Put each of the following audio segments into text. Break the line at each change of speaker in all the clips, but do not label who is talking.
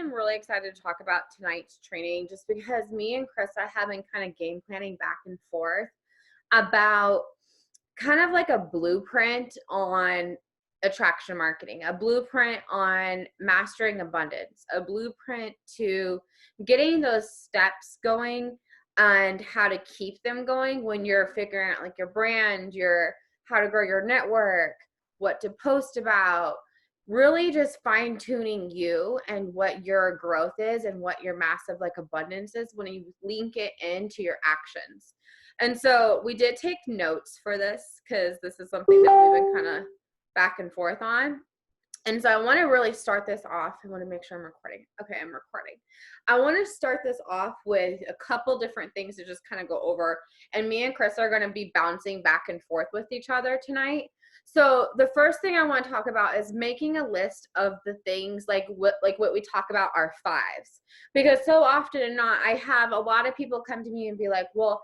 am really excited to talk about tonight's training just because me and Krista have been kind of game planning back and forth about kind of like a blueprint on attraction marketing, a blueprint on mastering abundance, a blueprint to getting those steps going and how to keep them going when you're figuring out like your brand, your how to grow your network, what to post about, really just fine tuning you and what your growth is and what your massive like abundance is when you link it into your actions. And so we did take notes for this because this is something that we've been kind of back and forth on. And so I want to really start this off. I want to make sure I'm recording. Okay, I'm recording. I want to start this off with a couple different things to just kind of go over. And me and Chris are going to be bouncing back and forth with each other tonight. So the first thing I want to talk about is making a list of the things like what we talk about are fives. Because so often and not, I have a lot of people come to me and be like, well,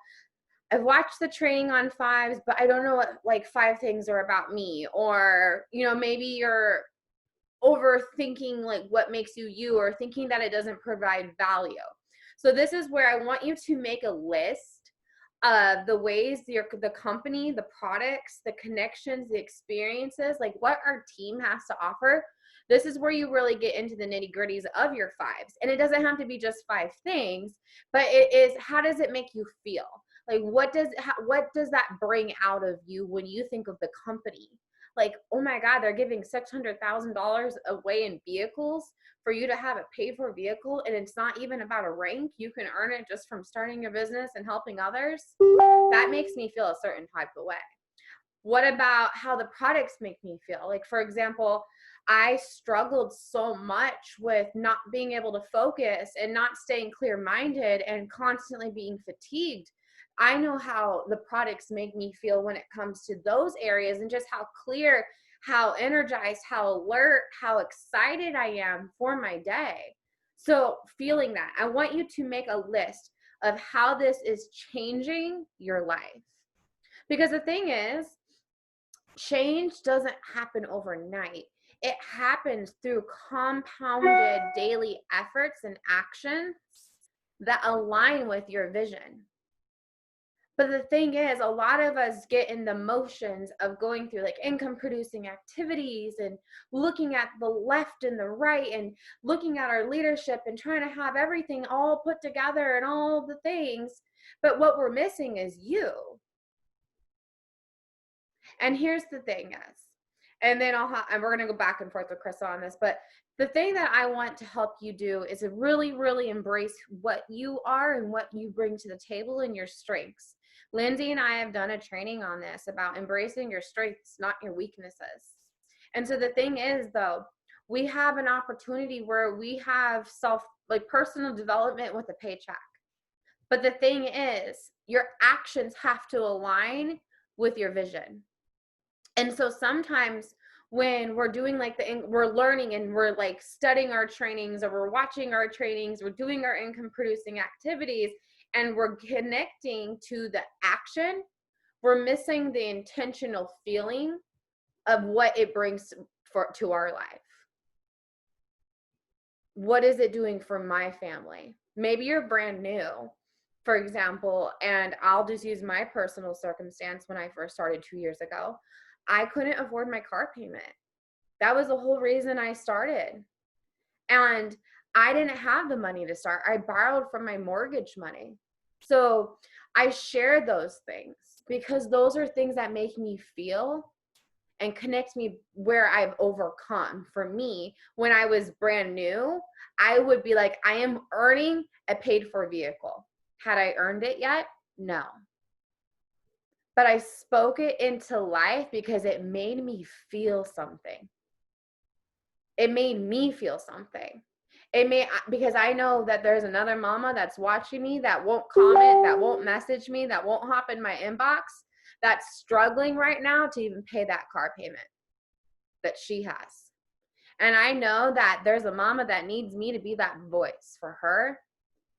I've watched the training on fives, but I don't know what like five things are about me. Or, you know, maybe you're overthinking like what makes you you, or thinking that it doesn't provide value. So this is where I want you to make a list of the ways the company, the products, the connections, the experiences, like what our team has to offer. This is where you really get into the nitty gritties of your fives. And it doesn't have to be just five things, but it is, how does it make you feel? Like what does that bring out of you when you think of the company? Like, oh my God, they're giving $600,000 away in vehicles for you to have a paid for vehicle, and it's not even about a rank. You can earn it just from starting your business and helping others. That makes me feel a certain type of way. What about how the products make me feel? Like, for example, I struggled so much with not being able to focus and not staying clear-minded and constantly being fatigued. I know how the products make me feel when it comes to those areas, and just how clear, how energized, how alert, how excited I am for my day. So feeling that, I want you to make a list of how this is changing your life. Because the thing is, change doesn't happen overnight. It happens through compounded daily efforts and actions that align with your vision. But the thing is, a lot of us get in the motions of going through like income producing activities and looking at the left and the right and looking at our leadership and trying to have everything all put together and all the things. But what we're missing is you. And here's the thing, guys. And then and we're going to go back and forth with Krista on this, but the thing that I want to help you do is to really, really embrace what you are and what you bring to the table and your strengths. Lindsay and I have done a training on this about embracing your strengths, not your weaknesses. And so the thing is, though, we have an opportunity where we have personal development with a paycheck. But the thing is, your actions have to align with your vision. And so sometimes when we're doing we're learning and we're like studying our trainings, or we're watching our trainings, we're doing our income producing activities, and we're connecting to the action, we're missing the intentional feeling of what it brings to our life. What is it doing for my family? Maybe you're brand new, for example, and I'll just use my personal circumstance. When I first started 2 years ago, I couldn't afford my car payment. That was the whole reason I started. And I didn't have the money to start. I borrowed from my mortgage money. So I share those things because those are things that make me feel and connect me where I've overcome. For me, when I was brand new, I would be like, I am earning a paid for vehicle. Had I earned it yet? No. But I spoke it into life because it made me feel something. It made me feel something. Because I know that there's another mama that's watching me that won't comment, that won't message me, that won't hop in my inbox, that's struggling right now to even pay that car payment that she has. And I know that there's a mama that needs me to be that voice for her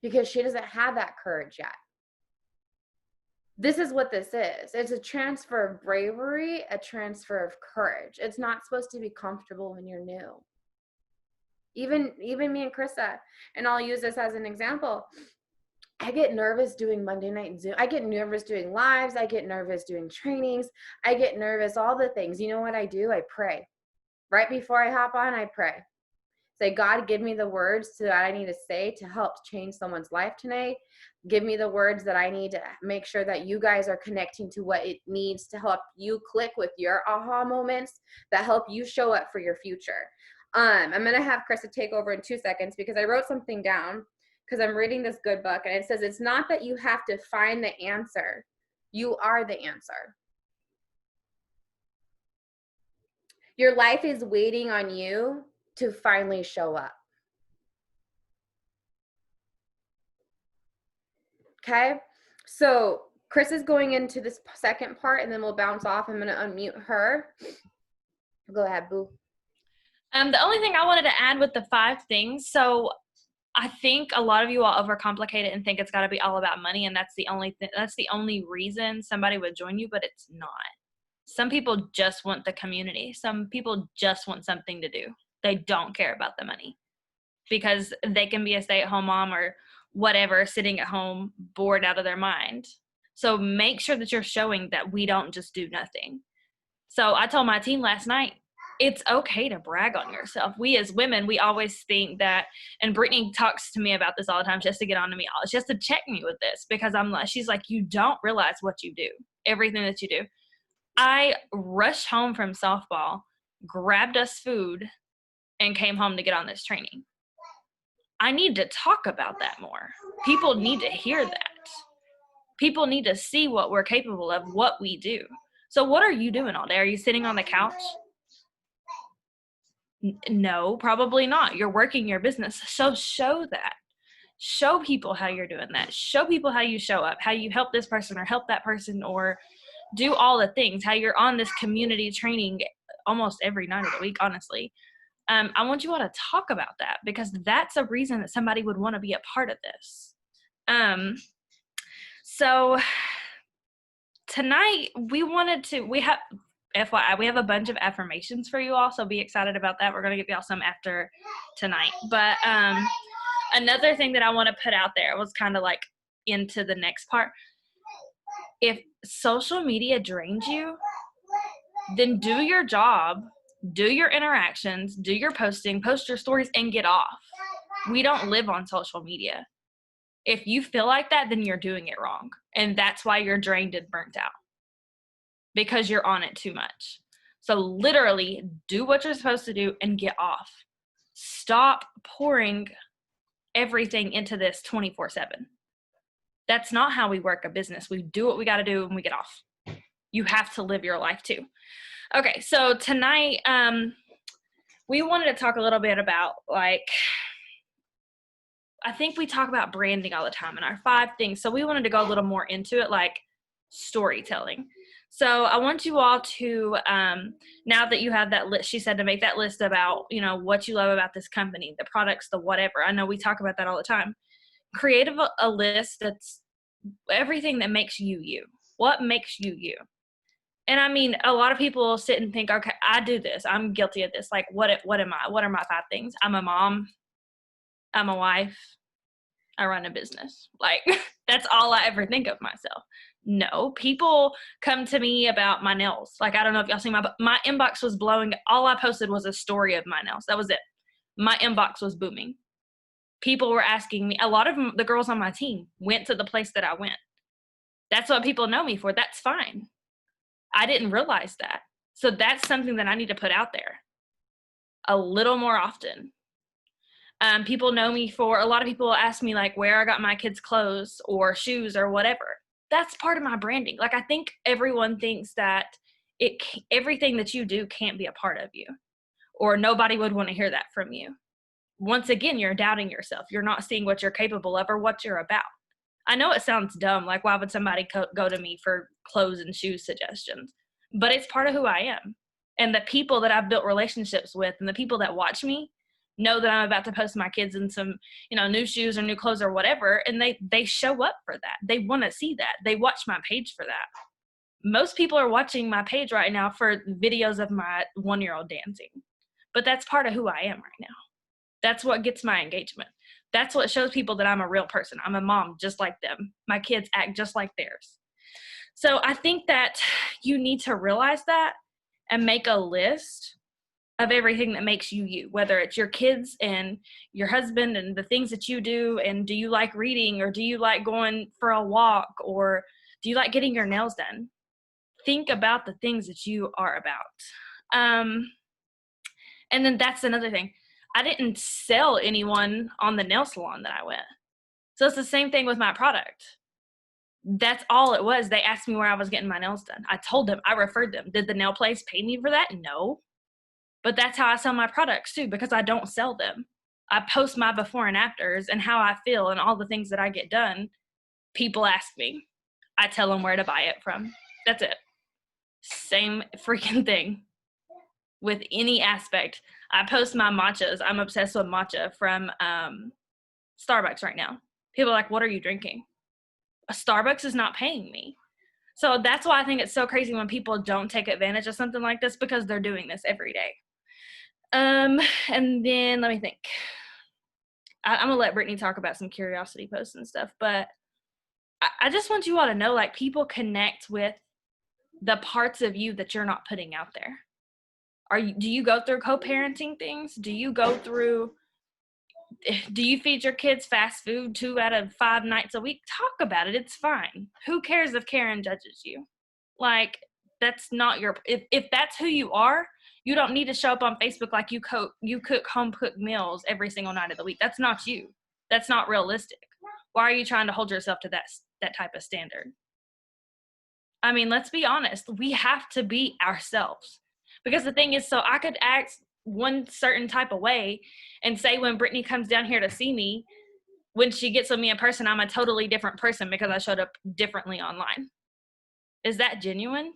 because she doesn't have that courage yet. This is what this is. It's a transfer of bravery, a transfer of courage. It's not supposed to be comfortable when you're new. Even me and Krista, and I'll use this as an example. I get nervous doing Monday night Zoom. I get nervous doing lives. I get nervous doing trainings. I get nervous, all the things. You know what I do? I pray. Right before I hop on, I pray. Say, God, give me the words that I need to say to help change someone's life today. Give me the words that I need to make sure that you guys are connecting to what it needs to help you click with your aha moments that help you show up for your future. I'm going to have Krista take over in 2 seconds because I wrote something down because I'm reading this good book, and it says it's not that you have to find the answer. You are the answer. Your life is waiting on you to finally show up. Okay, so Chris is going into this second part, and then we'll bounce off. I'm going to unmute her. Go ahead, Boo.
The only thing I wanted to add with the 5 things, so I think a lot of you all overcomplicate it and think it's got to be all about money, and that's the only reason somebody would join you, but it's not. Some people just want the community. Some people just want something to do. They don't care about the money because they can be a stay-at-home mom or whatever, sitting at home bored out of their mind. So make sure that you're showing that we don't just do nothing. So I told my team last night, it's okay to brag on yourself. We as women, we always think that, and Brittany talks to me about this all the time just to get on to me, just to check me with this, because she's like, you don't realize what you do, everything that you do. I rushed home from softball, grabbed us food, and came home to get on this training. I need to talk about that more. People need to hear that. People need to see what we're capable of, what we do. So what are you doing all day? Are you sitting on the couch? No, probably not. You're working your business. So show that. Show people how you're doing that. Show people how you show up, how you help this person or help that person, or do all the things, how you're on this community training almost every night of the week, honestly. I want you all to talk about that because that's a reason that somebody would want to be a part of this. So tonight we have FYI, we have a bunch of affirmations for you all, so be excited about that. We're going to give y'all some after tonight. But another thing that I want to put out there was kind of like into the next part. If social media drains you, then do your job, do your interactions, do your posting, post your stories, and get off. We don't live on social media. If you feel like that, then you're doing it wrong. And that's why you're drained and burnt out. Because you're on it too much. So literally do what you're supposed to do and get off. Stop pouring everything into this 24/7. That's not how we work a business. We do what we got to do and we get off. You have to live your life too. Okay, so tonight we wanted to talk a little bit about, like, I think we talk about branding all the time in our 5 things. So we wanted to go a little more into it, like storytelling. So I want you all to, now that you have that list, she said to make that list about, what you love about this company, the products, the whatever. I know we talk about that all the time. Create a list that's everything that makes you you. What makes you you? And I mean, a lot of people sit and think, okay, I do this. I'm guilty of this. Like, what am I? What are my 5 things? I'm a mom. I'm a wife. I run a business. Like, that's all I ever think of myself. No, people come to me about my nails. Like, I don't know if y'all seen my inbox was blowing. All I posted was a story of my nails. That was it. My inbox was booming. People were asking me. A lot of the girls on my team went to the place that I went. That's what people know me for. That's fine. I didn't realize that. So that's something that I need to put out there a little more often. People know me for, a lot of people ask me like where I got my kids' clothes or shoes or whatever. That's part of my branding. Like, I think everyone thinks that everything that you do can't be a part of you, or nobody would want to hear that from you. Once again, you're doubting yourself. You're not seeing what you're capable of or what you're about. I know it sounds dumb. Like, why would somebody go to me for clothes and shoes suggestions? But it's part of who I am. And the people that I've built relationships with and the people that watch me know that I'm about to post my kids in some, new shoes or new clothes or whatever. And they show up for that. They want to see that. They watch my page for that. Most people are watching my page right now for videos of my 1-year-old dancing. But that's part of who I am right now. That's what gets my engagement. That's what shows people that I'm a real person. I'm a mom just like them. My kids act just like theirs. So I think that you need to realize that and make a list of everything that makes you you, whether it's your kids and your husband and the things that you do, and do you like reading, or do you like going for a walk, or do you like getting your nails done? Think about the things that you are about. And then that's another thing. I didn't sell anyone on the nail salon that I went. So it's the same thing with my product. That's all it was. They asked me where I was getting my nails done. I told them, I referred them. Did the nail place pay me for that? No. But that's how I sell my products too, because I don't sell them. I post my before and afters and how I feel and all the things that I get done. People ask me. I tell them where to buy it from. That's it. Same freaking thing with any aspect. I post my matchas. I'm obsessed with matcha from Starbucks right now. People are like, what are you drinking? Starbucks is not paying me. So that's why I think it's so crazy when people don't take advantage of something like this, because they're doing this every day. And then let me think. I'm gonna let Brittany talk about some curiosity posts and stuff, but I just want you all to know, like, people connect with the parts of you that you're not putting out there. Do you go through co-parenting things? Do you feed your kids fast food 2 out of 5 nights a week? Talk about it. It's fine. Who cares if Karen judges you? Like, that's not if that's who you are, you don't need to show up on Facebook like you cook home cooked meals every single night of the week. That's not you. That's not realistic. Why are you trying to hold yourself to that type of standard? I mean, let's be honest. We have to be ourselves. Because the thing is, so I could act one certain type of way and say when Brittany comes down here to see me, when she gets with me in person, I'm a totally different person because I showed up differently online. Is that genuine?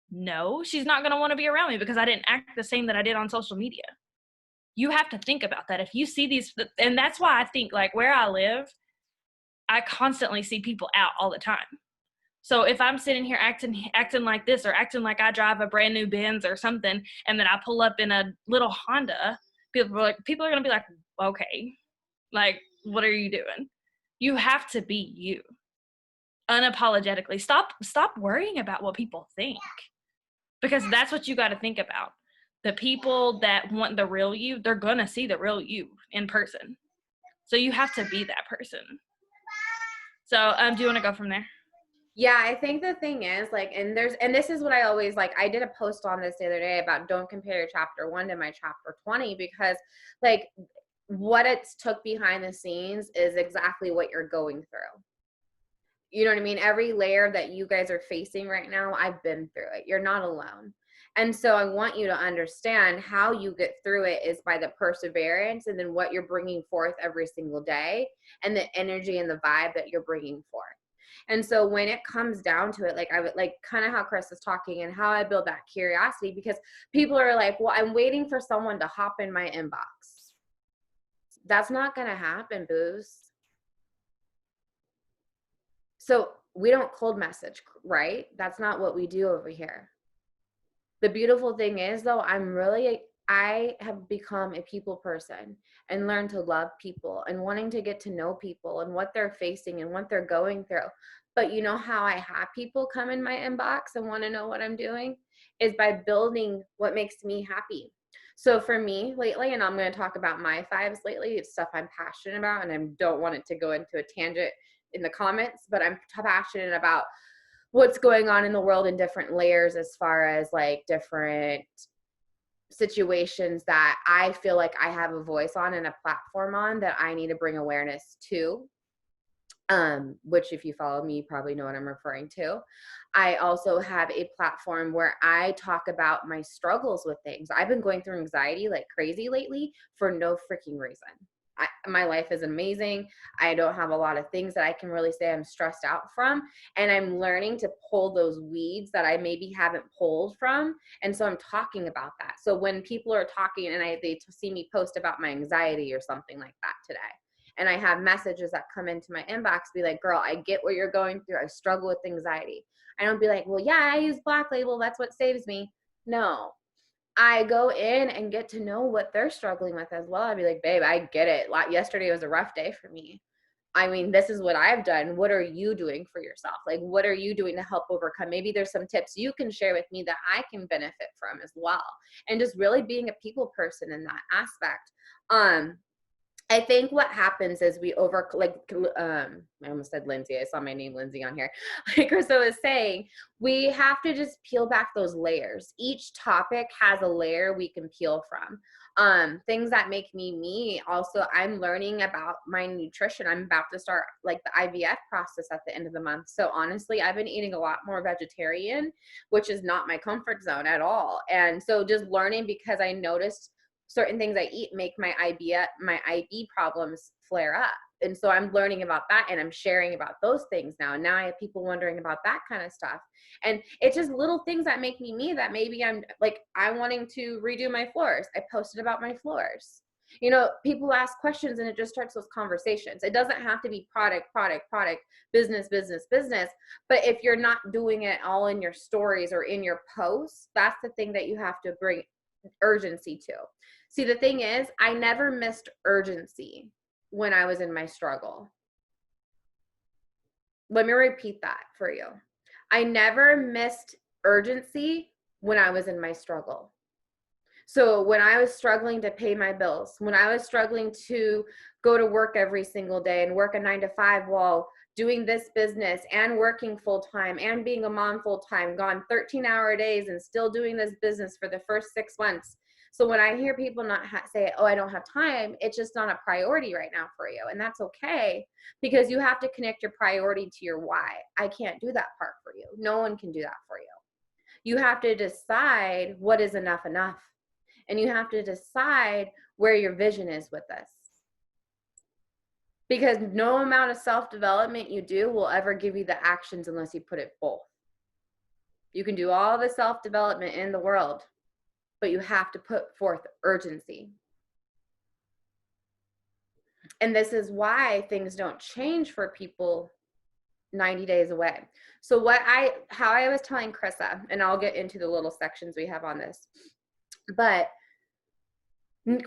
No, she's not going to want to be around me because I didn't act the same that I did on social media. You have to think about that. If you see these, and that's why I think, like, where I live, I constantly see people out all the time. So if I'm sitting here acting like this, or acting like I drive a brand new Benz or something, and then I pull up in a little Honda, people are going to be like, okay, like, what are you doing? You have to be you unapologetically. Stop worrying about what people think, because that's what you got to think about. The people that want the real you, they're going to see the real you in person. So you have to be that person. So do you want to go from there?
Yeah, I think the thing is, like, and this is what I always, like, I did a post on this the other day about don't compare your chapter 1 to my chapter 20, because, like, what it's took behind the scenes is exactly what you're going through. You know what I mean? Every layer that you guys are facing right now, I've been through it. You're not alone. And so I want you to understand how you get through it is by the perseverance, and then what you're bringing forth every single day, and the energy and the vibe that you're bringing forth. And so when it comes down to it, like, I would, like, kind of how Chris is talking and how I build that curiosity, because people are like, well, I'm waiting for someone to hop in my inbox. That's not going to happen, booze. So we don't cold message, right? That's not what we do over here. The beautiful thing is, though, I have become a people person and learned to love people and wanting to get to know people and what they're facing and what they're going through. But you know how I have people come in my inbox and want to know what I'm doing is by building what makes me happy. So for me lately, and I'm going to talk about my 5s lately, it's stuff I'm passionate about, and I don't want it to go into a tangent in the comments, but I'm passionate about what's going on in the world in different layers, as far as, like, different situations that I feel like I have a voice on and a platform on that I need to bring awareness to. Which, if you follow me, you probably know what I'm referring to. I also have a platform where I talk about my struggles with things. I've been going through anxiety like crazy lately for no freaking reason. My life is amazing. I don't have a lot of things that I can really say I'm stressed out from. And I'm learning to pull those weeds that I maybe haven't pulled from. And so I'm talking about that. So when people are talking and they see me post about my anxiety or something like that today, and I have messages that come into my inbox, be like, girl, I get what you're going through. I struggle with anxiety. I don't be like, well, yeah, I use Black Label. That's what saves me. No, I go in and get to know what they're struggling with as well. I'd be like, babe, I get it. Yesterday was a rough day for me. I mean, this is what I've done. What are you doing for yourself? Like, what are you doing to help overcome? Maybe there's some tips you can share with me that I can benefit from as well. And just really being a people person in that aspect. I think what happens is we I almost said Lindsay. I saw my name Lindsay on here. Like Krista was saying, we have to just peel back those layers. Each topic has a layer we can peel from. Things that make me me. Also, I'm learning about my nutrition. I'm about to start like the IVF process at the end of the month. So honestly, I've been eating a lot more vegetarian, which is not my comfort zone at all. And so just learning, because I noticed certain things I eat make my IB problems flare up. And so I'm learning about that, and I'm sharing about those things now. And now I have people wondering about that kind of stuff. And it's just little things that make me, that maybe I'm wanting to redo my floors. I posted about my floors. You know, people ask questions and it just starts those conversations. It doesn't have to be product, business. But if you're not doing it all in your stories or in your posts, that's the thing that you have to bring urgency to. See, the thing is, I never missed urgency when I was in my struggle. Let me repeat that for you. I never missed urgency when I was in my struggle. So when I was struggling to pay my bills, when I was struggling to go to work every single day and work a 9-to-5 while doing this business and working full time and being a mom full time, gone 13-hour days and still doing this business for the first 6 months. So when I hear people not say, oh, I don't have time, it's just not a priority right now for you. And that's okay, because you have to connect your priority to your why. I can't do that part for you. No one can do that for you. You have to decide what is enough. And you have to decide where your vision is with this. Because no amount of self-development you do will ever give you the actions unless you put it both. You can do all the self-development in the world, but you have to put forth urgency. And this is why things don't change for people 90 days away. So how I was telling Krissa, and I'll get into the little sections we have on this, but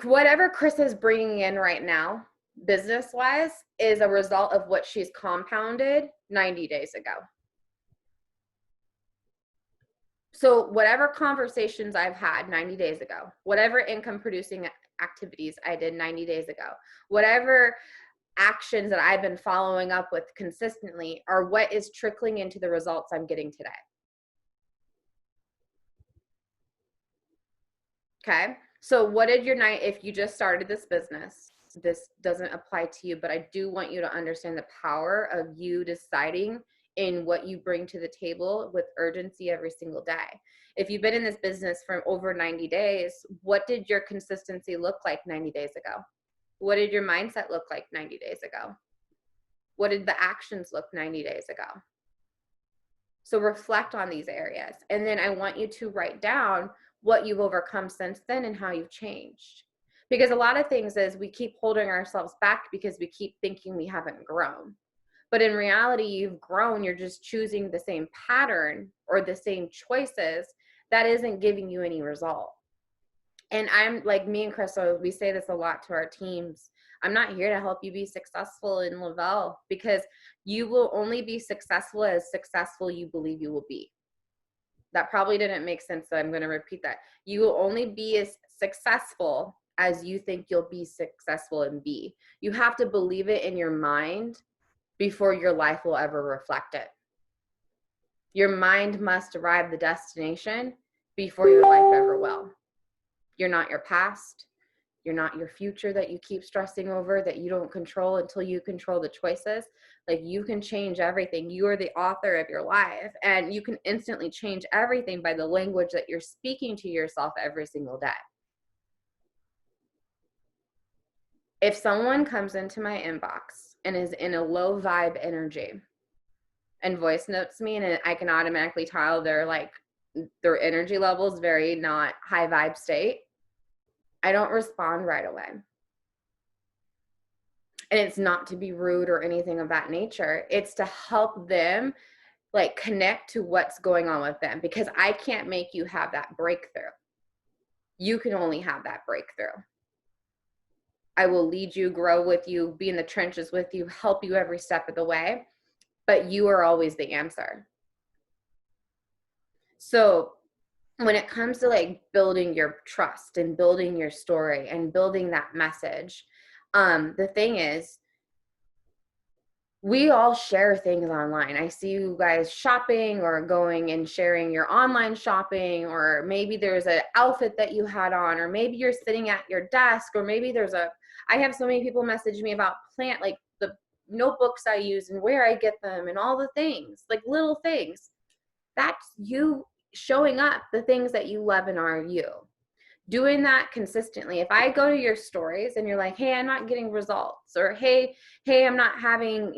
whatever Krissa is bringing in right now, business-wise, is a result of what she's compounded 90 days ago. So whatever conversations I've had 90 days ago, whatever income producing activities I did 90 days ago, whatever actions that I've been following up with consistently are what is trickling into the results I'm getting today. Okay. So what did your night, if you just started this business, this doesn't apply to you, but I do want you to understand the power of you deciding in what you bring to the table with urgency every single day. If you've been in this business for over 90 days, what did your consistency look like 90 days ago? What did your mindset look like 90 days ago? What did the actions look 90 days ago? So reflect on these areas. And then I want you to write down what you've overcome since then and how you've changed. Because a lot of things is we keep holding ourselves back because we keep thinking we haven't grown. But in reality, you've grown. You're just choosing the same pattern or the same choices that isn't giving you any result. And I'm like, me and Crystal, we say this a lot to our teams. I'm not here to help you be successful in Lavelle, because you will only be successful as successful you believe you will be. That probably didn't make sense, so I'm going to repeat that. You will only be as successful as you think you'll be successful and be. You have to believe it in your mind before your life will ever reflect it. Your mind must arrive the destination before your life ever will. You're not your past. You're not your future that you keep stressing over, that you don't control until you control the choices. Like, you can change everything. You are the author of your life, and you can instantly change everything by the language that you're speaking to yourself every single day. If someone comes into my inbox and is in a low vibe energy and voice notes me, and I can automatically tell their energy level is very not high vibe state, I don't respond right away. And it's not to be rude or anything of that nature. It's to help them connect to what's going on with them, because I can't make you have that breakthrough. you can only have that breakthrough. I will lead you, grow with you, be in the trenches with you, help you every step of the way, but you are always the answer. So when it comes to like building your trust and building your story and building that message, the thing is, we all share things online. I see you guys shopping or going and sharing your online shopping, or maybe there's an outfit that you had on, or maybe you're sitting at your desk, or maybe I have so many people message me about like the notebooks I use and where I get them and all the things, like little things. That's you showing up the things that you love and are you. Doing that consistently. If I go to your stories and you're like, hey, I'm not getting results, or hey, I'm not having,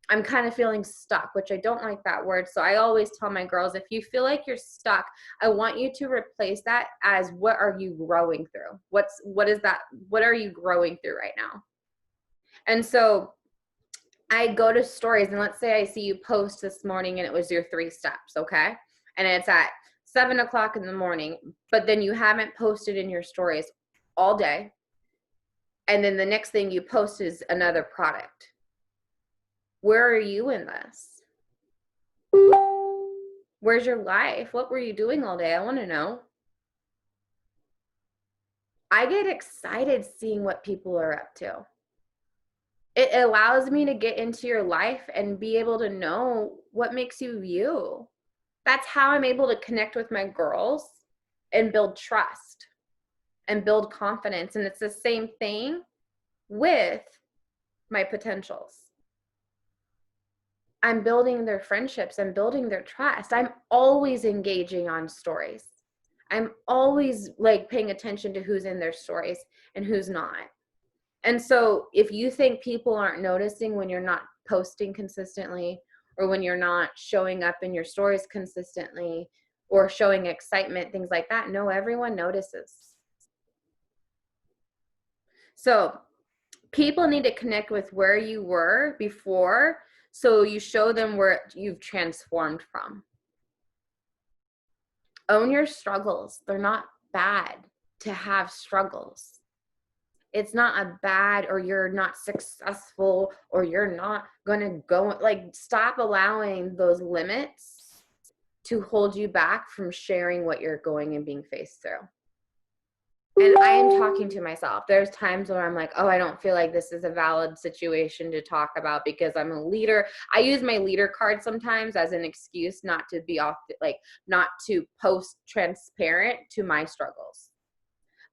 I'm kind of feeling stuck, which I don't like that word. So I always tell my girls, if you feel like you're stuck, I want you to replace that as, what are you growing through? What is that? What are you growing through right now? And so I go to stories, and let's say I see you post this morning and it was your 3 steps, okay? And it's at 7:00 in the morning, but then you haven't posted in your stories all day. And then the next thing you post is another product. Where are you in this? Where's your life? What were you doing all day? I want to know. I get excited seeing what people are up to. It allows me to get into your life and be able to know what makes you you. That's how I'm able to connect with my girls and build trust and build confidence. And it's the same thing with my potentials. I'm building their friendships. I'm building their trust. I'm always engaging on stories. I'm always like paying attention to who's in their stories and who's not. And so if you think people aren't noticing when you're not posting consistently, or when you're not showing up in your stories consistently, or showing excitement, things like that, no, everyone notices. So people need to connect with where you were before, so you show them where you've transformed from. Own your struggles. They're not bad to have struggles. It's not a bad, or you're not successful, or you're not gonna go, like, stop allowing those limits to hold you back from sharing what you're going and being faced through. And I am talking to myself. There's times where I'm like, oh, I don't feel like this is a valid situation to talk about because I'm a leader. I use my leader card sometimes as an excuse not to be off, like not to post transparent to my struggles.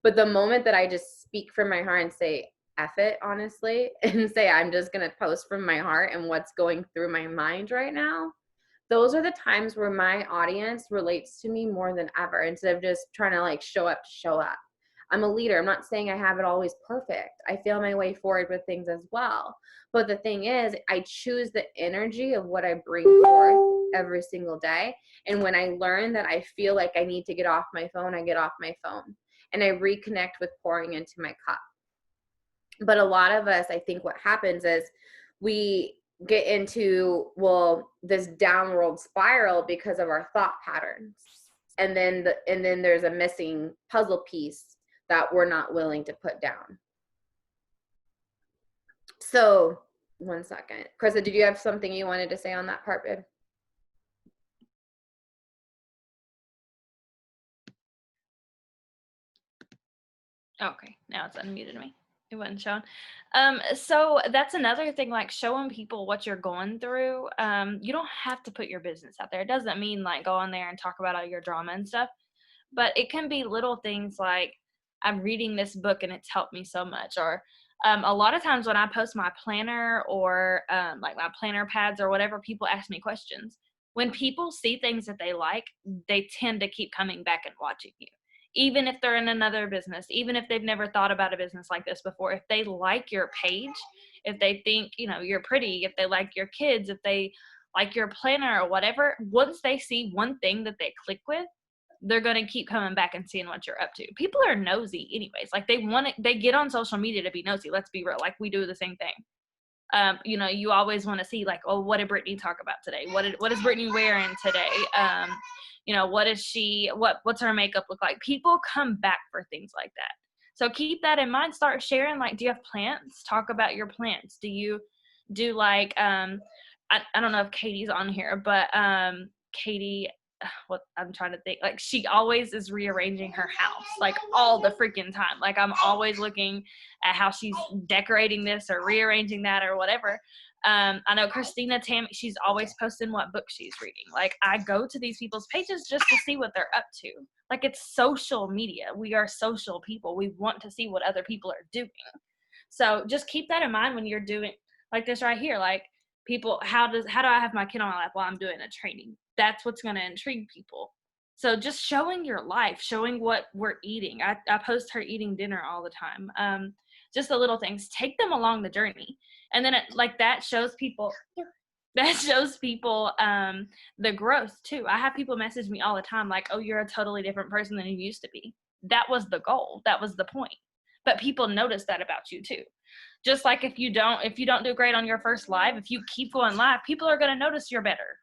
But the moment that I just speak from my heart and say, F it, honestly, and say, I'm just going to post from my heart and what's going through my mind right now, those are the times where my audience relates to me more than ever, instead of just trying to like show up to show up. I'm a leader. I'm not saying I have it always perfect. I feel my way forward with things as well. But the thing is, I choose the energy of what I bring forth every single day. And when I learn that I feel like I need to get off my phone, I get off my phone. And I reconnect with pouring into my cup. But a lot of us, I think what happens is we get into, this downward spiral because of our thought patterns. And then there's a missing puzzle piece that we're not willing to put down. So, one second. Krista, did you have something you wanted to say on that part, babe?
Okay, now it's unmuted me. It wasn't showing. So that's another thing, like showing people what you're going through. You don't have to put your business out there. It doesn't mean like go on there and talk about all your drama and stuff, but it can be little things like, I'm reading this book and it's helped me so much. Or a lot of times when I post my planner or like my planner pads or whatever, people ask me questions. When people see things that they like, they tend to keep coming back and watching you. Even if they're in another business, even if they've never thought about a business like this before, if they like your page, if they think, you're pretty, if they like your kids, if they like your planner or whatever, once they see one thing that they click with, they're going to keep coming back and seeing what you're up to. People are nosy anyways. Like they get on social media to be nosy. Let's be real. Like we do the same thing. You always want to see like, oh, what did Brittany talk about today? What is Brittany wearing today? What's her makeup look like? People come back for things like that. So keep that in mind. Start sharing, like, do you have plants? Talk about your plants. Do you do like, I don't know if Katie's on here, but Katie, what I'm trying to think, like, she always is rearranging her house, like, all the freaking time. Like, I'm always looking at how she's decorating this or rearranging that or whatever. I know Christina Tam, she's always posting what book she's reading. Like, I go to these people's pages just to see what they're up to. Like, it's social media. We are social people. We want to see what other people are doing. So just keep that in mind when you're doing like this right here. Like, people, how do I have my kid on my lap while I'm doing a training? That's what's going to intrigue people. So just showing your life, showing what we're eating. I post her eating dinner all the time. Just the little things. Take them along the journey. And then that shows people the growth too. I have people message me all the time like, oh, you're a totally different person than you used to be. That was the goal. That was the point. But people notice that about you too. Just like if you don't do great on your first live, if you keep going live, people are going to notice you're better.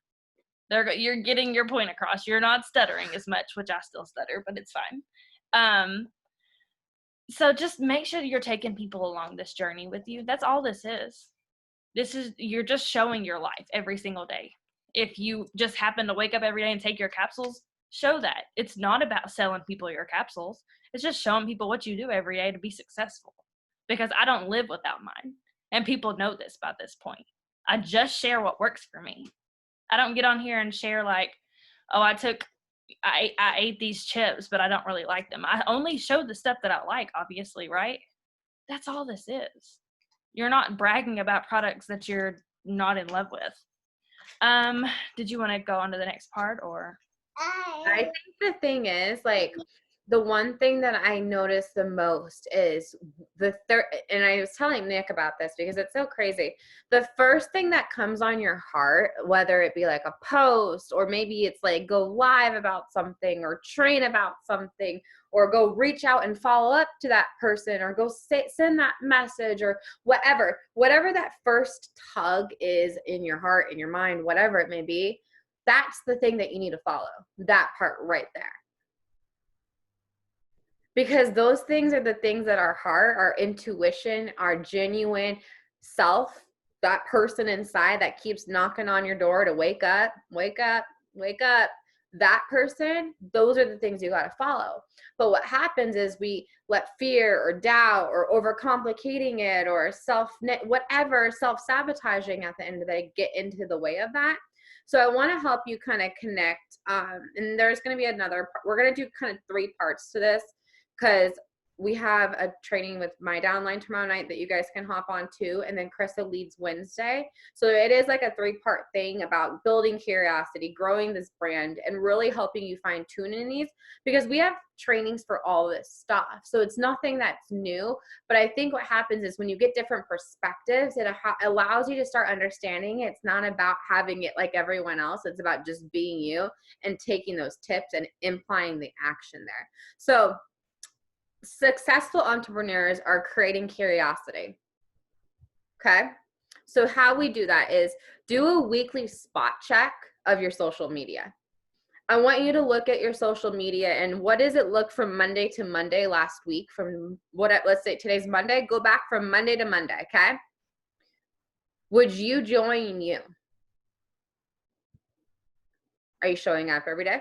You're getting your point across. You're not stuttering as much, which I still stutter, but it's fine. So just make sure you're taking people along this journey with you. That's all this is. You're just showing your life every single day. If you just happen to wake up every day and take your capsules, show that. It's not about selling people your capsules. It's just showing people what you do every day to be successful. Because I don't live without mine. And people know this by this point. I just share what works for me. I don't get on here and share like, oh, I ate these chips, but I don't really like them. I only show the stuff that I like, obviously, right? That's all this is. You're not bragging about products that you're not in love with. Did you want to go on to the next part or?
I think the thing is, like, the one thing that I notice the most is and I was telling Nick about this because it's so crazy. The first thing that comes on your heart, whether it be like a post or maybe it's like go live about something or train about something or go reach out and follow up to that person or go send that message or whatever that first tug is in your heart, in your mind, whatever it may be, that's the thing that you need to follow, that part right there. Because those things are the things that our heart, our intuition, our genuine self, that person inside that keeps knocking on your door to wake up, wake up, wake up, that person, those are the things you got to follow. But what happens is we let fear or doubt or overcomplicating it or self-sabotaging at the end of the day get into the way of that. So I want to help you kind of connect. And there's going to be another part. We're going to do kind of 3 parts to this because we have a training with my downline tomorrow night that you guys can hop on too. And then Krista leads Wednesday. So it is like a 3-part thing about building curiosity, growing this brand, and really helping you fine tune in these because we have trainings for all this stuff. So it's nothing that's new. But I think what happens is when you get different perspectives, it allows you to start understanding it's not about having it like everyone else. It's about just being you and taking those tips and implying the action there. So successful entrepreneurs are creating curiosity. Okay. So how we do that is do a weekly spot check of your social media. I want you to look at your social media and what does it look from Monday to Monday last week from let's say today's Monday, go back from Monday to Monday. Okay. Would you join you? Are you showing up every day?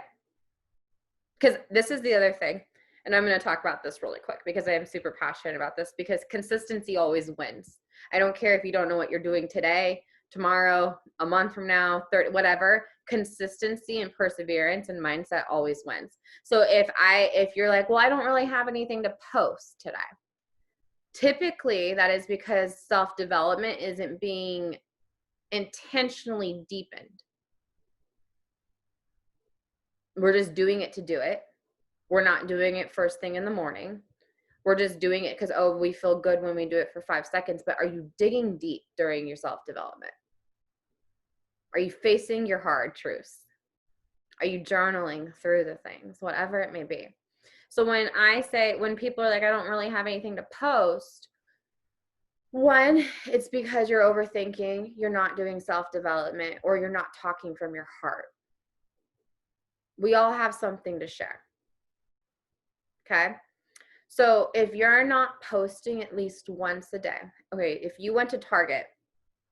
Because this is the other thing. And I'm going to talk about this really quick because I am super passionate about this because consistency always wins. I don't care if you don't know what you're doing today, tomorrow, a month from now, 30, whatever. Consistency and perseverance and mindset always wins. So if you're like, well, I don't really have anything to post today. Typically, that is because self-development isn't being intentionally deepened. We're just doing it to do it. We're not doing it first thing in the morning. We're just doing it because, oh, we feel good when we do it for 5 seconds. But are you digging deep during your self-development? Are you facing your hard truths? Are you journaling through the things, whatever it may be? So when people are like, I don't really have anything to post, One, it's because you're overthinking, you're not doing self-development, or you're not talking from your heart. We all have something to share. Okay? So if you're not posting at least once a day, okay, if you went to Target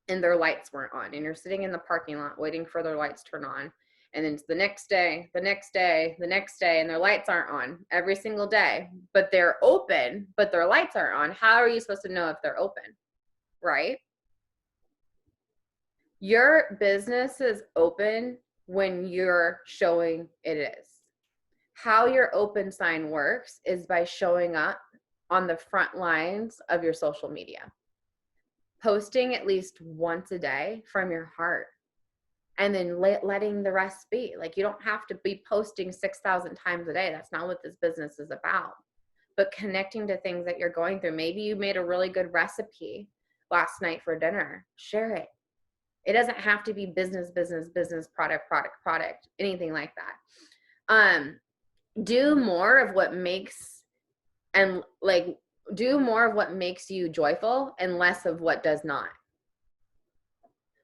and their lights weren't on and you're sitting in the parking lot waiting for their lights to turn on, and then it's the next day, the next day, the next day, and their lights aren't on every single day, but they're open, but their lights aren't on, how are you supposed to know if they're open, right? Your business is open when you're showing it is. How your open sign works is by showing up on the front lines of your social media, posting at least once a day from your heart, and then letting the rest be. Like, you don't have to be posting 6,000 times a day. That's not what this business is about. But connecting to things that you're going through. Maybe you made a really good recipe last night for dinner. Share it. It doesn't have to be business, product, anything like that. Do more of what makes you joyful and less of what does not.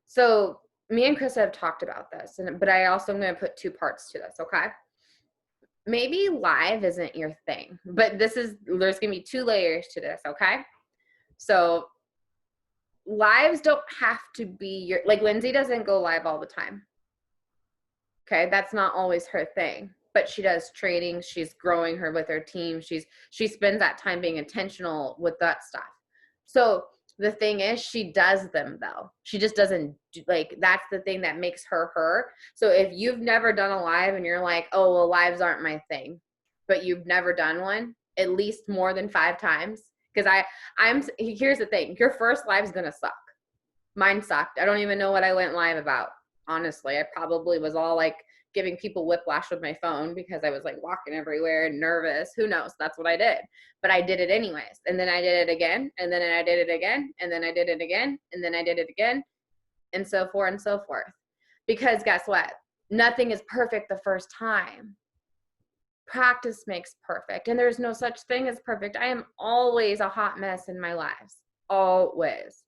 So me and Chris have talked about this, but I also am going to put two parts to this, okay? Maybe live isn't your thing, but there's going to be two layers to this, okay? So lives don't have to be like Lindsay doesn't go live all the time. Okay, that's not always her thing, but she does training. She's growing her with her team. She spends that time being intentional with that stuff. So the thing is, she does them though. She just doesn't that's the thing that makes her her. So if you've never done a live and you're like, oh, well, lives aren't my thing, but you've never done one at least more than 5 times. Because here's the thing, your first live is gonna suck. Mine sucked. I don't even know what I went live about. Honestly, I probably was all like giving people whiplash with my phone because I was like walking everywhere and nervous. Who knows? That's what I did. But I did it anyways. And then I did it again. And then I did it again. And then I did it again. And then I did it again. And so forth and so forth. Because guess what? Nothing is perfect the first time. Practice makes perfect. And there's no such thing as perfect. I am always a hot mess in my lives. Always.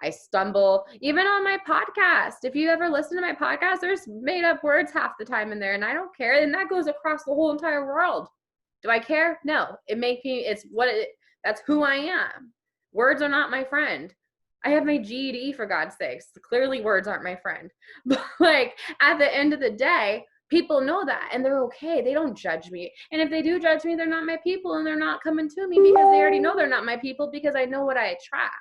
I stumble, even on my podcast. If you ever listen to my podcast, there's made up words half the time in there, and I don't care. And that goes across the whole entire world. Do I care? No. That's who I am. Words are not my friend. I have my GED, for God's sakes. Clearly words aren't my friend. But like at the end of the day, people know that and they're okay. They don't judge me. And if they do judge me, they're not my people and they're not coming to me because they already know they're not my people because I know what I attract.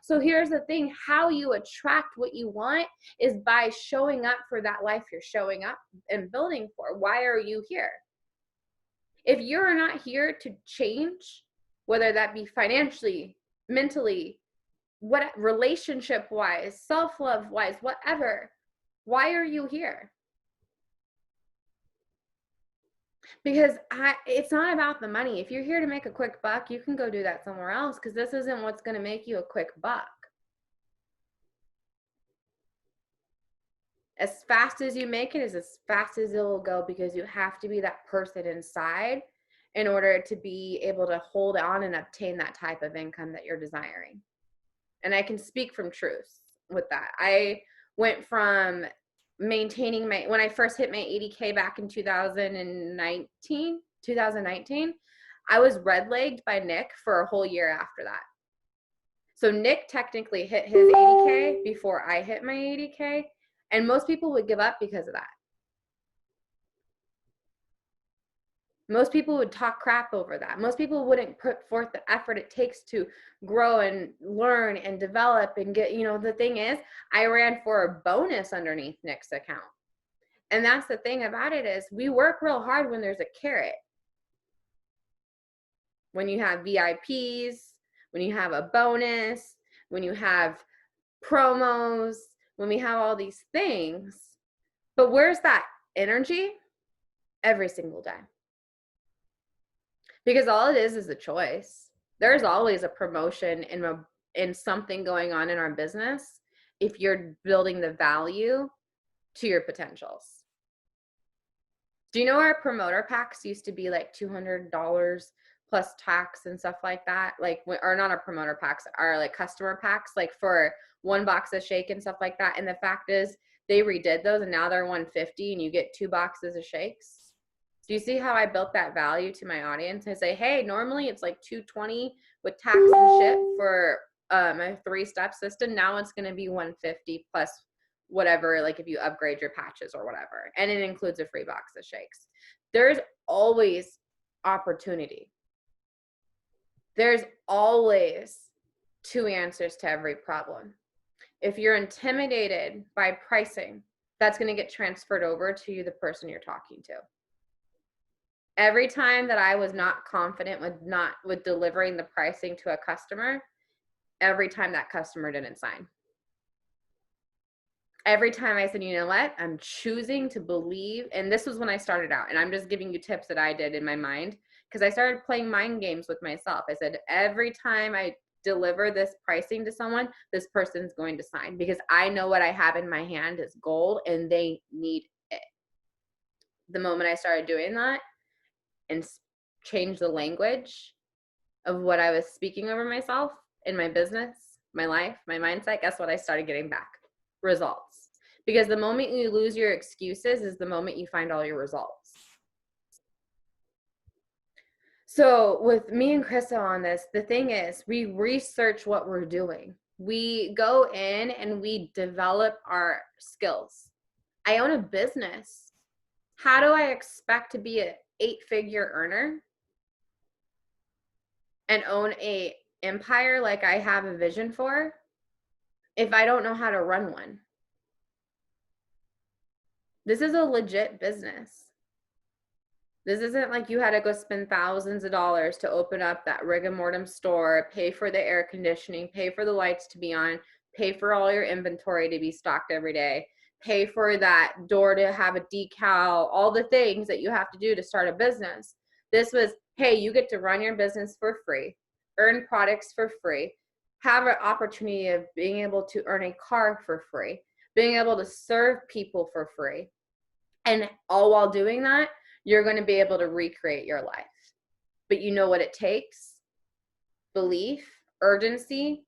So here's the thing, how you attract what you want is by showing up for that life you're showing up and building for. Why are you here? If you're not here to change, whether that be financially, mentally, what relationship wise, self-love wise, whatever, why are you here? Because it's not about the money. If you're here to make a quick buck, you can go do that somewhere else because this isn't what's going to make you a quick buck. As fast as you make it is as fast as it will go because you have to be that person inside in order to be able to hold on and obtain that type of income that you're desiring. And I can speak from truth with that. I went from maintaining when I first hit my 80K back in 2019, I was red-legged by Nick for a whole year after that. So Nick technically hit his 80K before I hit my 80K, and most people would give up because of that. Most people would talk crap over that. Most people wouldn't put forth the effort it takes to grow and learn and develop and get, the thing is, I ran for a bonus underneath Nick's account. And that's the thing about it is we work real hard when there's a carrot. When you have VIPs, when you have a bonus, when you have promos, when we have all these things. But where's that energy? Every single day. Because all it is a choice. There's always a promotion in something going on in our business if you're building the value to your potentials. Do you know our promoter packs used to be like $200 plus tax and stuff like that. Like, or not our promoter packs, our like customer packs, like for one box of shake and stuff like that. And the fact is they redid those and now they're 150 and you get 2 boxes of shakes. Do you see how I built that value to my audience? I say, hey, normally it's like 220 with tax and ship for a 3-step system. Now it's going to be 150 plus whatever, like if you upgrade your patches or whatever. And it includes a free box of shakes. There's always opportunity. There's always 2 answers to every problem. If you're intimidated by pricing, that's going to get transferred over to the person you're talking to. Every time that I was not confident with delivering the pricing to a customer, every time that customer didn't sign. Every time I said, you know what, I'm choosing to believe, and this was when I started out, and I'm just giving you tips that I did in my mind, because I started playing mind games with myself. I said, every time I deliver this pricing to someone, this person's going to sign, because I know what I have in my hand is gold and they need it. The moment I started doing that and changed the language of what I was speaking over myself in my business, my life, my mindset, guess what? I started getting back results. Because the moment you lose your excuses is the moment you find all your results. So with me and Krista on this, the thing is we research what we're doing. We go in and we develop our skills. I own a business. How do I expect to be an 8-figure earner and own a empire like I have a vision for if I don't know how to run one? This is a legit business. This isn't like you had to go spend thousands of dollars to open up that rigor mortem store, pay for the air conditioning, pay for the lights to be on, pay for all your inventory to be stocked every day, pay for that door to have a decal, all the things that you have to do to start a business. This was, hey, you get to run your business for free, earn products for free, have an opportunity of being able to earn a car for free, being able to serve people for free. And all while doing that, you're going to be able to recreate your life. But you know what it takes? Belief, urgency,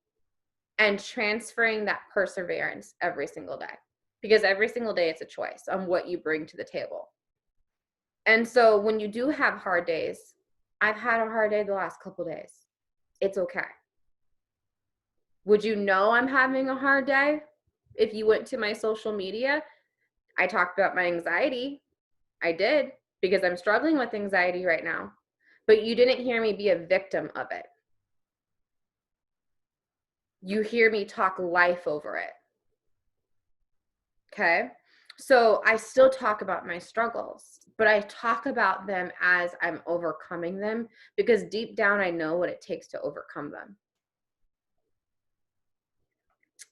and transferring that perseverance every single day. Because every single day it's a choice on what you bring to the table. And so when you do have hard days, I've had a hard day the last couple days. It's okay. Would you know I'm having a hard day? If you went to my social media, I talked about my anxiety. I did, because I'm struggling with anxiety right now. But you didn't hear me be a victim of it. You hear me talk life over it. Okay? So I still talk about my struggles, but I talk about them as I'm overcoming them, because deep down I know what it takes to overcome them.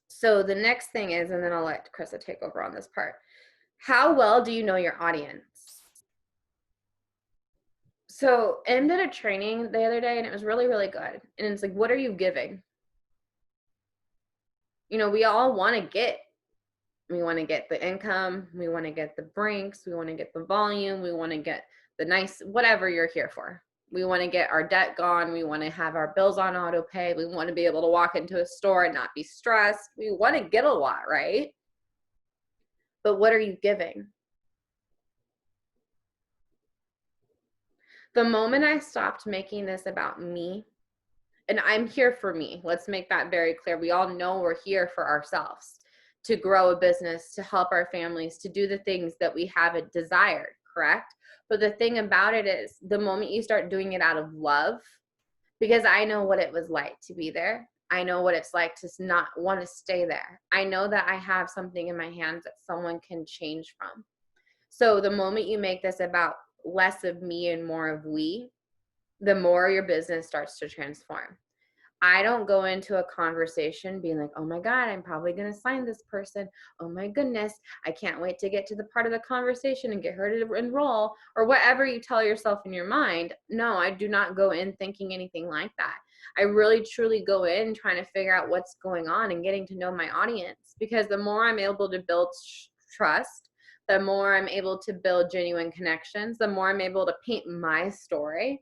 So the next thing is, and then I'll let Krista take over on this part. How well do you know your audience? So I did a training the other day and it was really, really good. And it's like, what are you giving? You know, we all want to get. We want to get the income. We want to get the brinks. We want to get the volume. We want to get the nice, whatever you're here for. We want to get our debt gone. We want to have our bills on auto pay. We want to be able to walk into a store and not be stressed. We want to get a lot, right? But what are you giving? The moment I stopped making this about me, and I'm here for me, let's make that very clear. We all know we're here for ourselves, to grow a business, to help our families, to do the things that we have desired, correct? But the thing about it is, the moment you start doing it out of love, because I know what it was like to be there. I know what it's like to not want to stay there. I know that I have something in my hands that someone can change from. So the moment you make this about less of me and more of we, the more your business starts to transform. I don't go into a conversation being like, oh my God, I'm probably going to sign this person. Oh my goodness, I can't wait to get to the part of the conversation and get her to enroll, or whatever you tell yourself in your mind. No, I do not go in thinking anything like that. I really truly go in trying to figure out what's going on and getting to know my audience, because the more I'm able to build trust, the more I'm able to build genuine connections, the more I'm able to paint my story,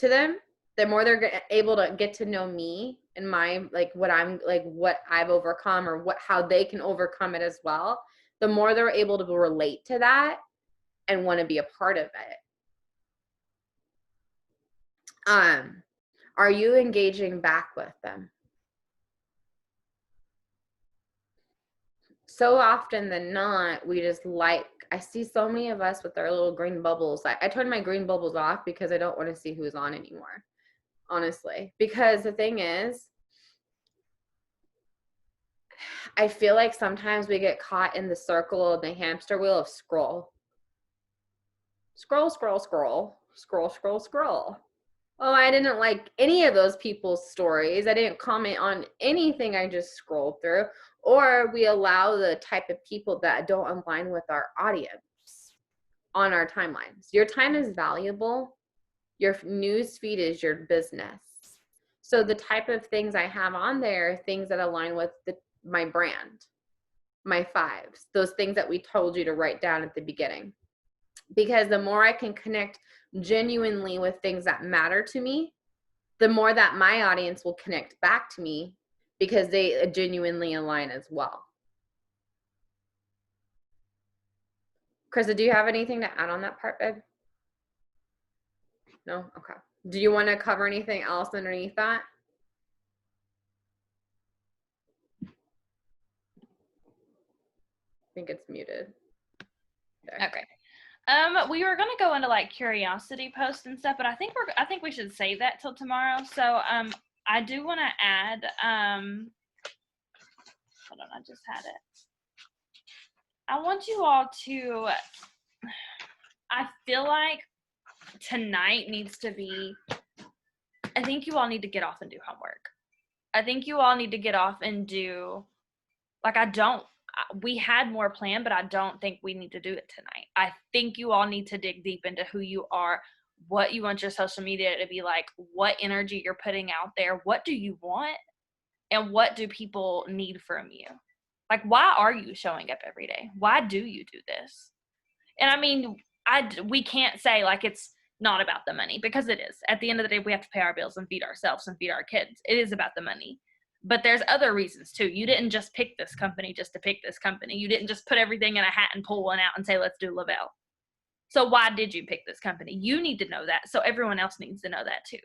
to them, the more they're able to get to know me and my, like, what I've overcome, or how they can overcome it as well, the more they're able to relate to that and want to be a part of it. Are you engaging back with them? So often than not, we just I see so many of us with our little green bubbles. I turn my green bubbles off because I don't want to see who's on anymore, honestly. Because the thing is, I feel like sometimes we get caught in the circle of the hamster wheel of scroll. Scroll, scroll, scroll, scroll, scroll, scroll. Oh, I didn't like any of those people's stories. I didn't comment on anything I just scrolled through. Or we allow the type of people that don't align with our audience on our timelines. Your time is valuable. Your news feed is your business. So the type of things I have on there, things that align with my brand, my fives, those things that we told you to write down at the beginning. Because the more I can connect genuinely with things that matter to me, the more that my audience will connect back to me, because they genuinely align as well. Krista, do you have anything to add on that part, babe? No? Okay. Do you want to cover anything else underneath that? I think it's muted.
There. Okay. We were gonna go into like curiosity posts and stuff, but I think we should save that till tomorrow. So I do want to add hold on, I just had it. I want you all to, I feel like tonight needs to be, I think you all need to get off and do homework. I think you all need to get off and do, like, we had more planned, but I don't think we need to do it tonight. I think you all need to dig deep into who you are, what you want your social media to be like, what energy you're putting out there, what do you want, and what do people need from you? Like, why are you showing up every day? Why do you do this? And I mean, we can't say like it's not about the money, because it is. At the end of the day, we have to pay our bills and feed ourselves and feed our kids. It is about the money. But there's other reasons too. You didn't just pick this company just to pick this company. You didn't just put everything in a hat and pull one out and say, let's do Lavelle. So why did you pick this company? You need to know that. So everyone else needs to know that too.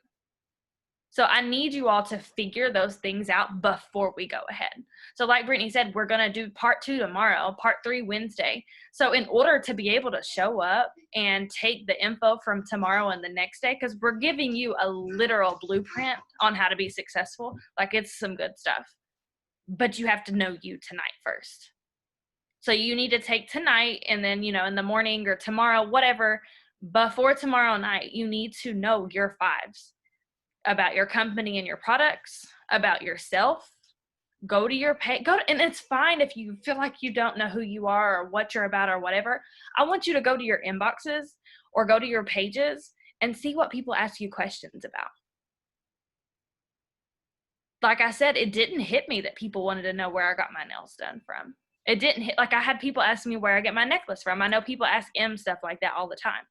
So I need you all to figure those things out before we go ahead. So like Brittany said, we're going to do part 2 tomorrow, part 3 Wednesday. So in order to be able to show up and take the info from tomorrow and the next day, because we're giving you a literal blueprint on how to be successful, like it's some good stuff. But you have to know you tonight first. So you need to take tonight, and then, in the morning or tomorrow, whatever, before tomorrow night, you need to know your fives. About your company and your products, about yourself. Go to your page, and it's fine if you feel like you don't know who you are or what you're about or whatever. I want you to go to your inboxes or go to your pages and see what people ask you questions about. Like I said, it didn't hit me that people wanted to know where I got my nails done from. It didn't hit, like I had people ask me where I get my necklace from. I know people ask M stuff like that all the time.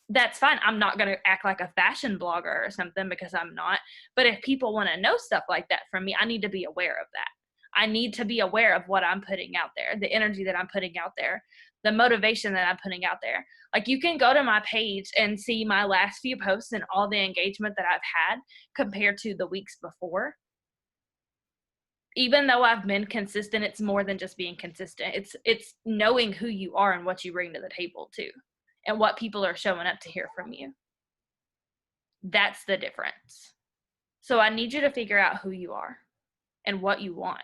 That's fine. I'm not going to act like a fashion blogger or something, because I'm not. But if people want to know stuff like that from me, I need to be aware of that. I need to be aware of what I'm putting out there, the energy that I'm putting out there, the motivation that I'm putting out there. Like, you can go to my page and see my last few posts and all the engagement that I've had compared to the weeks before. Even though I've been consistent, it's more than just being consistent. It's knowing who you are and what you bring to the table too, and what people are showing up to hear from you. That's the difference. So I need you to figure out who you are and what you want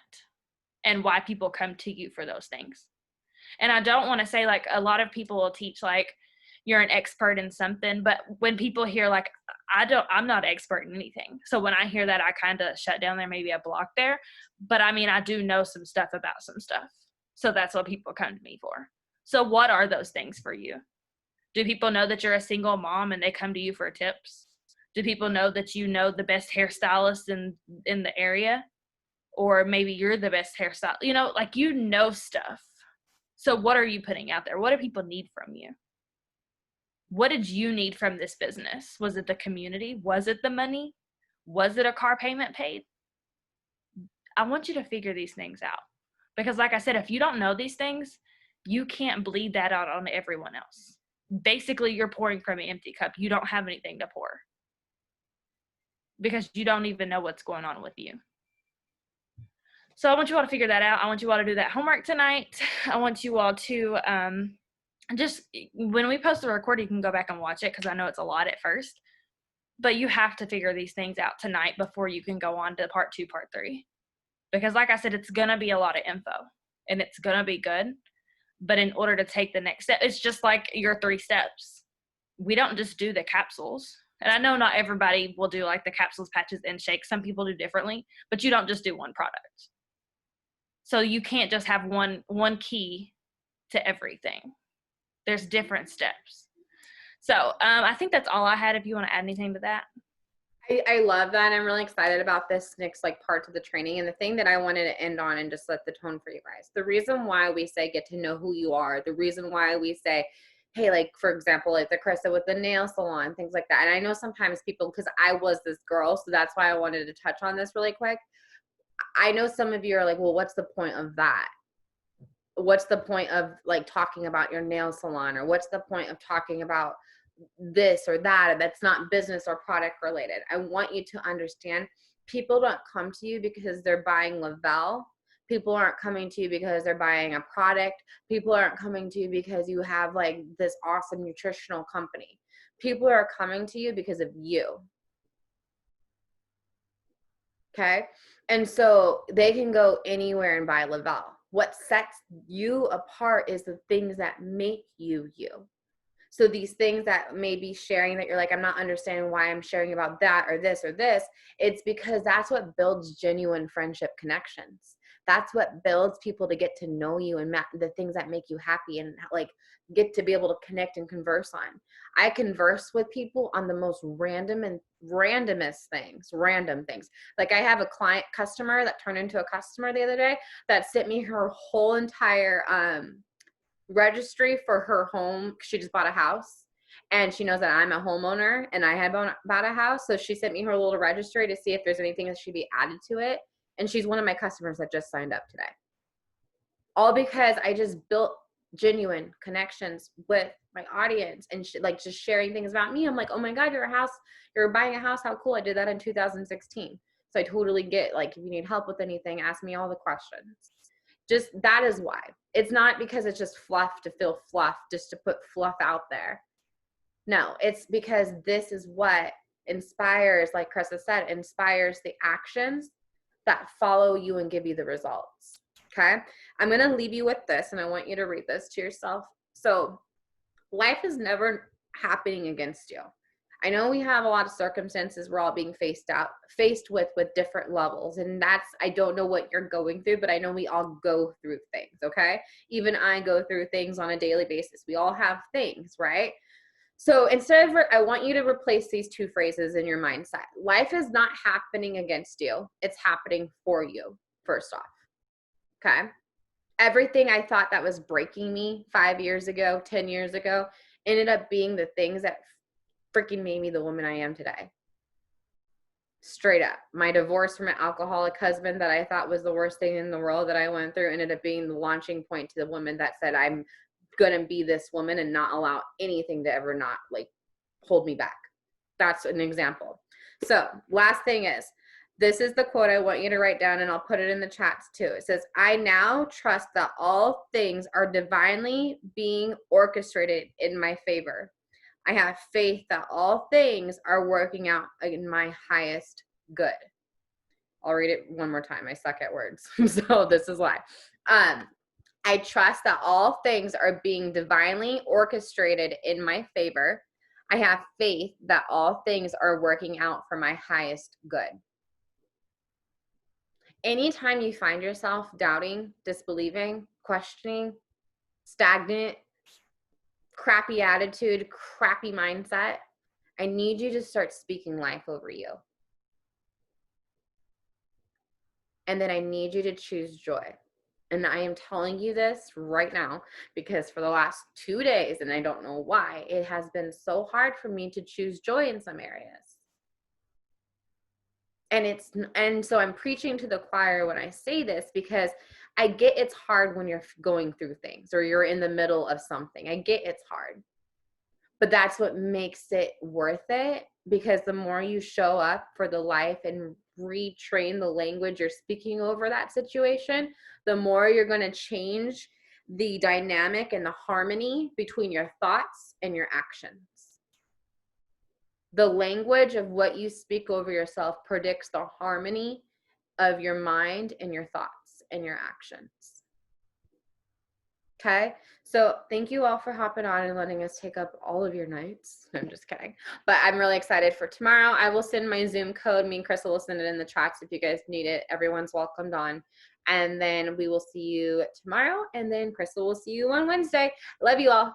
and why people come to you for those things. And I don't want to say, like, a lot of people will teach like you're an expert in something, but when people hear like, I'm not expert in anything. So when I hear that, I kind of shut down there, maybe a block there. But I mean, I do know some stuff about some stuff. So that's what people come to me for. So what are those things for you? Do people know that you're a single mom and they come to you for tips? Do people know that you know the best hairstylist in the area? Or maybe you're the best hairstylist, like, stuff. So what are you putting out there? What do people need from you? What did you need from this business? Was it the community? Was it the money? Was it a car payment paid? I want you to figure these things out. Because like I said, if you don't know these things, you can't bleed that out on everyone else. Basically, you're pouring from an empty cup. You don't have anything to pour because you don't even know what's going on with you. So I want you all to figure that out. I want you all to do that homework tonight. I want you all to just, when we post the recording, you can go back and watch it because I know it's a lot at first. But you have to figure these things out tonight before you can go on to part 2, part 3. Because like I said, it's going to be a lot of info and it's going to be good. But in order to take the next step, it's just like your 3 steps. We don't just do the capsules. And I know not everybody will do like the capsules, patches, and shakes. Some people do differently, but you don't just do one product. So you can't just have one key to everything. There's different steps. So I think that's all I had. If you want to add anything to that.
I love that. I'm really excited about this next like part of the training. And the thing that I wanted to end on and just set the tone for you guys. The reason why we say get to know who you are, the reason why we say, hey, like for example, like the Krista with the nail salon, things like that. And I know sometimes people, because I was this girl, so that's why I wanted to touch on this really quick. I know some of you are like, well, what's the point of that? What's the point of like talking about your nail salon, or what's the point of talking about this or that that's not business or product related? I want you to understand, people don't come to you because they're buying Lavelle. People aren't coming to you because they're buying a product. People aren't coming to you because you have like this awesome nutritional company. People are coming to you because of you. Okay. And so they can go anywhere and buy Lavelle. What sets you apart is the things that make you you. So these things that may be sharing that you're like, I'm not understanding why I'm sharing about that or this or this. It's because that's what builds genuine friendship connections. That's what builds people to get to know you and the things that make you happy and like get to be able to connect and converse on. I converse with people on the most random and randomest things, random things. Like I have a client customer that turned into a customer the other day that sent me her whole entire registry for her home. She just bought a house and she knows that I'm a homeowner and I had bought a house. So she sent me her little registry to see if there's anything that should be added to it. And she's one of my customers that just signed up today. All because I just built genuine connections with my audience and like just sharing things about me. I'm like, oh my God, you're buying a house. How cool. I did that in 2016. So I totally get like, if you need help with anything, ask me all the questions. Just that is why. It's not because it's just fluff to feel fluff, just to put fluff out there. No, it's because this is what inspires, like Krista said, inspires the actions that follow you and give you the results. Okay. I'm going to leave you with this and I want you to read this to yourself. So life is never happening against you. I know we have a lot of circumstances we're all being faced with different levels. And I don't know what you're going through, but I know we all go through things, okay? Even I go through things on a daily basis. We all have things, right? So I want you to replace these 2 phrases in your mindset. Life is not happening against you. It's happening for you, first off, okay? Everything I thought that was breaking me 5 years ago, 10 years ago, ended up being the things that freaking made me the woman I am today. Straight up. My divorce from an alcoholic husband that I thought was the worst thing in the world that I went through ended up being the launching point to the woman that said, I'm going to be this woman and not allow anything to ever not like hold me back. That's an example. So last thing is, this is the quote I want you to write down and I'll put it in the chats too. It says, I now trust that all things are divinely being orchestrated in my favor. I have faith that all things are working out in my highest good. I'll read it one more time. I suck at words. So this is why. I trust that all things are being divinely orchestrated in my favor. I have faith that all things are working out for my highest good. Anytime you find yourself doubting, disbelieving, questioning, stagnant, crappy attitude, crappy mindset, I need you to start speaking life over you. And then I need you to choose joy. And I am telling you this right now because for the last 2 days, and I don't know why, it has been so hard for me to choose joy in some areas. And so I'm preaching to the choir when I say this, because I get it's hard when you're going through things or you're in the middle of something. I get it's hard. But that's what makes it worth it, because the more you show up for the life and retrain the language you're speaking over that situation, the more you're going to change the dynamic and the harmony between your thoughts and your actions. The language of what you speak over yourself predicts the harmony of your mind and your thoughts and your actions. Okay, so thank you all for hopping on and letting us take up all of your nights. I'm just kidding, but I'm really excited for tomorrow. I will send my Zoom code. Me and Crystal will send it in the chats if you guys need it. Everyone's welcomed on. And then we will see you tomorrow. And then Crystal will see you on Wednesday. Love you all.